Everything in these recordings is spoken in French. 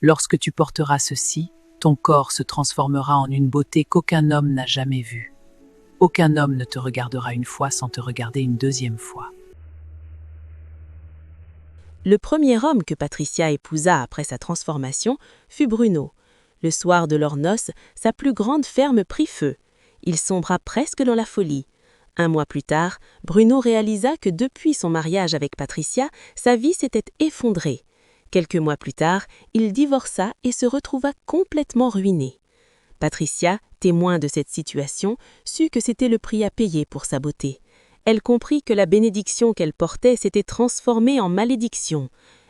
Lorsque tu porteras ceci, ton corps se transformera en une beauté qu'aucun homme n'a jamais vue. Aucun homme ne te regardera une fois sans te regarder une deuxième fois. Le premier homme que Patricia épousa après sa transformation fut Bruno. Le soir de leurs noces, sa plus grande ferme prit feu. Il sombra presque dans la folie. Un mois plus tard, Bruno réalisa que depuis son mariage avec Patricia, sa vie s'était effondrée. Quelques mois plus tard, il divorça et se retrouva complètement ruiné. Patricia, témoin de cette situation, sut que c'était le prix à payer pour sa beauté. Elle comprit que la bénédiction qu'elle portait s'était transformée en malédiction.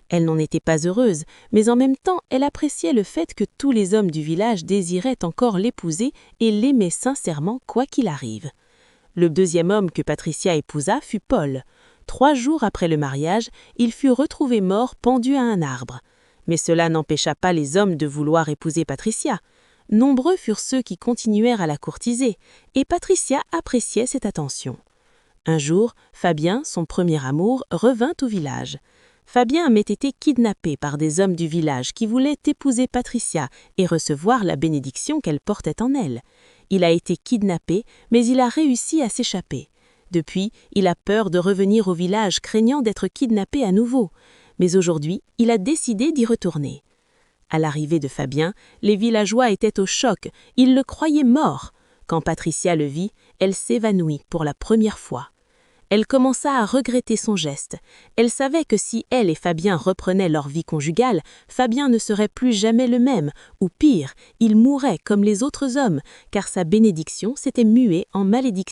Elle n'en était pas heureuse, mais en même temps, elle appréciait le fait que tous les hommes du village désiraient encore l'épouser et l'aimaient sincèrement quoi qu'il arrive. Le deuxième homme que Patricia épousa fut Paul. 3 jours après le mariage, il fut retrouvé mort pendu à un arbre. Mais cela n'empêcha pas les hommes de vouloir épouser Patricia. Nombreux furent ceux qui continuèrent à la courtiser, et Patricia appréciait cette attention. Un jour, Fabien, son premier amour, revint au village. Fabien avait été kidnappé par des hommes du village qui voulaient épouser Patricia et recevoir la bénédiction qu'elle portait en elle. Il a été kidnappé, mais il a réussi à s'échapper. Depuis, il a peur de revenir au village, craignant d'être kidnappé à nouveau. Mais aujourd'hui, il a décidé d'y retourner. À l'arrivée de Fabien, les villageois étaient au choc, ils le croyaient mort. Quand Patricia le vit, elle s'évanouit pour la première fois. Elle commença à regretter son geste. Elle savait que si elle et Fabien reprenaient leur vie conjugale, Fabien ne serait plus jamais le même, ou pire, il mourrait comme les autres hommes, car sa bénédiction s'était muée en malédiction.